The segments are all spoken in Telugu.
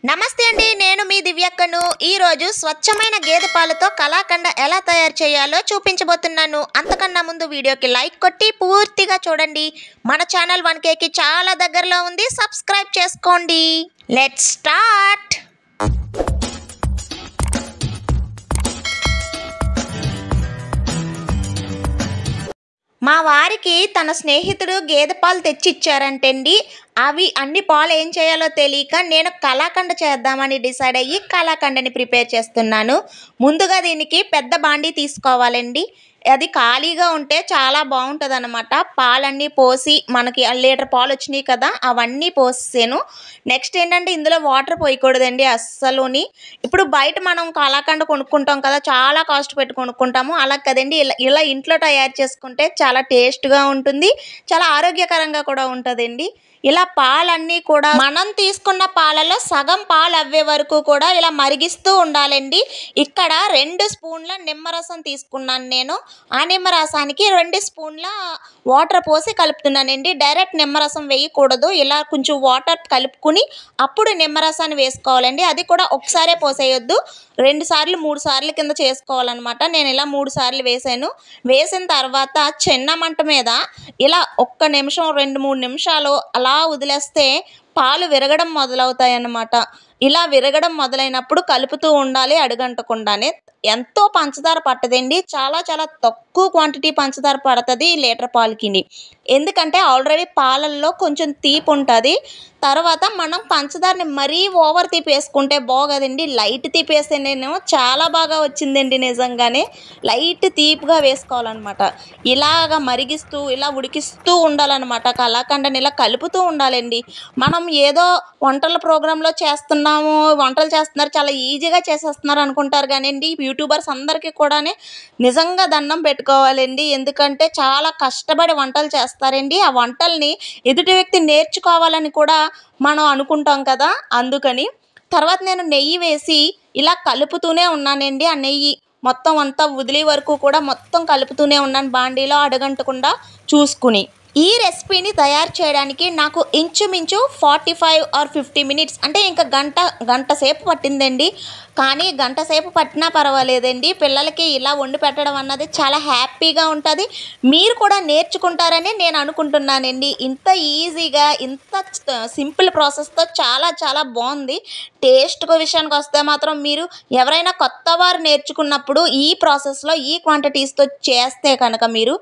నమస్తే అండి, నేను మీ దివ్యక్కను. ఈరోజు స్వచ్ఛమైన గేదె పాలతో కలాకండ ఎలా తయారు చేయాలో చూపించబోతున్నాను. అంతకన్నా ముందు వీడియోకి లైక్ కొట్టి పూర్తిగా చూడండి. మన ఛానల్ 1Kకి చాలా దగ్గరలో ఉంది, సబ్స్క్రైబ్ చేసుకోండి. Let's start. మా వారికి తన స్నేహితుడు గేదె పాలు తెచ్చిచ్చారంటండి. అవి అన్ని పాలు ఏం చేయాలో తెలియక నేను కలాకండ చేద్దామని డిసైడ్ అయ్యి కలాకండని ప్రిపేర్ చేస్తున్నాను. ముందుగా దీనికి పెద్ద బాండీ తీసుకోవాలండి. అది ఖాళీగా ఉంటే చాలా బాగుంటుంది అనమాట. పాలన్నీ పోసి మనకి లీటర్ పాలు వచ్చినాయి కదా, అవన్నీ పోసాను. నెక్స్ట్ ఏంటంటే ఇందులో వాటర్ పోయకూడదండి అస్సలుని. ఇప్పుడు బయట మనం కలాకండ కొనుక్కుంటాం కదా, చాలా కాస్ట్ పెట్టి కొనుక్కుంటాము. అలా కదండి, ఇలా ఇంట్లో తయారు చేసుకుంటే చాలా టేస్ట్గా ఉంటుంది, చాలా ఆరోగ్యకరంగా కూడా ఉంటుందండి. ఇలా పాలన్నీ కూడా మనం తీసుకున్న పాలలో సగం పాలు అవ్వే వరకు కూడా ఇలా మరిగిస్తూ ఉండాలండి. ఇక్కడ 2 స్పూన్ల నిమ్మరసం తీసుకున్నాను నేను. ఆ నిమ్మరసానికి 2 స్పూన్ల వాటర్ పోసి కలుపుతున్నానండి. డైరెక్ట్ నిమ్మరసం వేయకూడదు, ఇలా కొంచెం వాటర్ కలుపుకుని అప్పుడు నిమ్మరసాన్ని వేసుకోవాలండి. అది కూడా ఒకసారే పోసేయొద్దు, 2 సార్లు 3 సార్లు కింద చేసుకోవాలన్నమాట. నేను ఇలా 3 సార్లు వేసాను. వేసిన తర్వాత చిన్న మంట మీద ఇలా 1 నిమిషం 2-3 నిమిషాలు అలా వదిలేస్తే పాలు విరగడం మొదలవుతాయి అన్నమాట. ఇలా విరగడం మొదలైనప్పుడు కలుపుతూ ఉండాలి అడుగంటకుండానే. ఎంతో పంచదార పట్టదండి, చాలా చాలా తక్కువ క్వాంటిటీ పంచదార పడుతుంది లీటర్ పాలకి. ఎందుకంటే ఆల్రెడీ పాలల్లో కొంచెం తీపి ఉంటుంది. తర్వాత మనం పంచదారని మరీ ఓవర్ తీపి వేసుకుంటే బాగోదండి. లైట్ తీపి వేస్తే నేను చాలా బాగా వచ్చిందండి నిజంగానే. లైట్ తీపిగా వేసుకోవాలన్నమాట. ఇలాగ మరిగిస్తూ ఇలా ఉడికిస్తూ ఉండాలన్నమాట. కలాకండని ఇలా కలుపుతూ ఉండాలండి. మనం ఏదో వంటల ప్రోగ్రాంలో చేస్తున్నాము, వంటలు చేస్తున్నారు, చాలా ఈజీగా చేసేస్తున్నారు అనుకుంటారు కానివ్వండి. యూట్యూబర్స్ అందరికీ కూడా నిజంగా దండం పెట్టుకోవాలండి. ఎందుకంటే చాలా కష్టపడి వంటలు చేస్తారండి. ఆ వంటల్ని ఎదుటి వ్యక్తి నేర్చుకోవాలని కూడా మనం అనుకుంటాం కదా, అందుకని. తర్వాత నేను నెయ్యి వేసి ఇలా కలుపుతూనే ఉన్నానండి. ఆ నెయ్యి మొత్తం అంతా వదిలే వరకు కూడా మొత్తం కలుపుతూనే ఉన్నాను బాండీలో అడగంటకుండా చూసుకుని. ఈ రెసిపీని తయారు చేయడానికి నాకు ఇంచుమించు 45 or 50 minutes, అంటే ఇంకా గంట సేపు పట్టిందండి. కానీ గంట సేపు పట్టినా పర్వాలేదండి, పిల్లలకి ఇలా వండి పెట్టడం అన్నది చాలా హ్యాపీగా ఉంటుంది. మీరు కూడా నేర్చుకుంటారని నేను అనుకుంటున్నానండి. ఇంత ఈజీగా ఇంత సింపుల్ ప్రాసెస్తో చాలా చాలా బాగుంది. టేస్ట్ విషయానికి వస్తే మాత్రం మీరు ఎవరైనా కొత్త వారు నేర్చుకున్నప్పుడు ఈ ప్రాసెస్లో ఈ క్వాంటిటీస్తో చేస్తే కనుక మీరు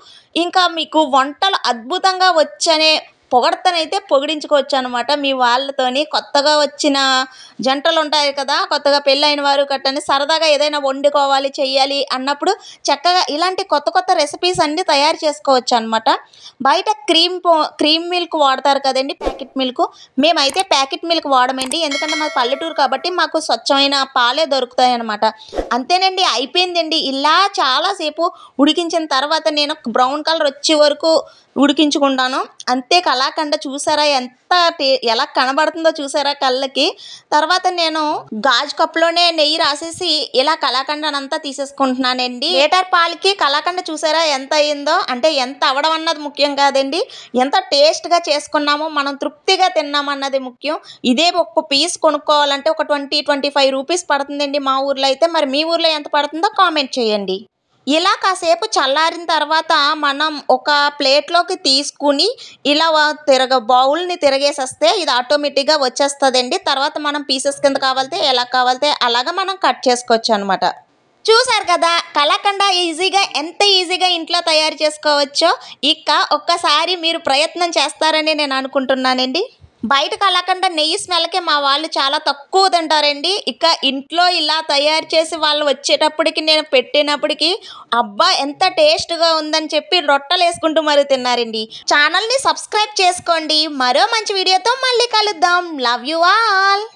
ఇంకా మీకు వంటలు అద్భుతంగా వచ్చనే పొగడతనైతే పొగిడించుకోవచ్చు అనమాట మీ వాళ్ళతోని. కొత్తగా వచ్చిన జంటలు ఉంటాయి కదా, కొత్తగా పెళ్ళైన వారు కట్టని సరదాగా ఏదైనా వండుకోవాలి చెయ్యాలి అన్నప్పుడు చక్కగా ఇలాంటి కొత్త కొత్త రెసిపీస్ అన్నీ తయారు చేసుకోవచ్చు అనమాట. బయట క్రీమ్ మిల్క్ వాడతారు కదండి, ప్యాకెట్ మిల్క్. మేమైతే ప్యాకెట్ మిల్క్ వాడమండి, ఎందుకంటే మాది పల్లెటూరు కాబట్టి మాకు స్వచ్ఛమైన పాలే దొరుకుతాయి అనమాట. అంతేనండి, అయిపోయిందండి. ఇలా చాలాసేపు ఉడికించిన తర్వాత నేను బ్రౌన్ కలర్ వచ్చే వరకు ఉడికించుకుంటాను. అంతే. కలాకండ చూసారా ఎలా కనబడుతుందో చూసారా కళ్ళకి. తర్వాత నేను గాజు కప్పులోనే నెయ్యి రాసేసి ఇలా కలాకండనంతా తీసేసుకుంటున్నానండి. లీటర్ పాలకి కలాకండ చూసారా ఎంత అయ్యిందో. అంటే ఎంత అవడం అన్నది ముఖ్యం కాదండి, ఎంత టేస్ట్గా చేసుకున్నామో మనం తృప్తిగా తిన్నామన్నది ముఖ్యం. ఇదే ఒక పీస్ కొనుక్కోవాలంటే ఒక 20-25 రూపీస్ పడుతుందండి మా ఊర్లో అయితే. మరి మీ ఊర్లో ఎంత పడుతుందో కామెంట్ చేయండి. ఇలా కాసేపు చల్లారిన తర్వాత మనం ఒక ప్లేట్లోకి తీసుకుని ఇలా బౌల్ని తిరగేసేస్తే ఇది ఆటోమేటిక్గా వచ్చేస్తుందండి. తర్వాత మనం పీసెస్ కింద కావాలితే ఎలా కావాలితే అలాగా మనం కట్ చేసుకోవచ్చు అనమాట. చూసారు కదా కలాకండ ఎంత ఈజీగా ఇంట్లో తయారు చేసుకోవచ్చో. ఇక ఒక్కసారి మీరు ప్రయత్నం చేస్తారని నేను అనుకుంటున్నానండి. బయట కలాకండ నెయ్యి స్మెల్కే మా వాళ్ళు చాలా తక్కువ తింటారండి. ఇక ఇంట్లో ఇలా తయారు చేసి వాళ్ళు వచ్చేటప్పటికి నేను పెట్టినప్పటికీ అబ్బా ఎంత టేస్ట్గా ఉందని చెప్పి రొట్టెలు వేసుకుంటూ మరి తిన్నారండి. ఛానల్ని సబ్స్క్రైబ్ చేసుకోండి. మరో మంచి వీడియోతో మళ్ళీ కలుద్దాం. Love you all.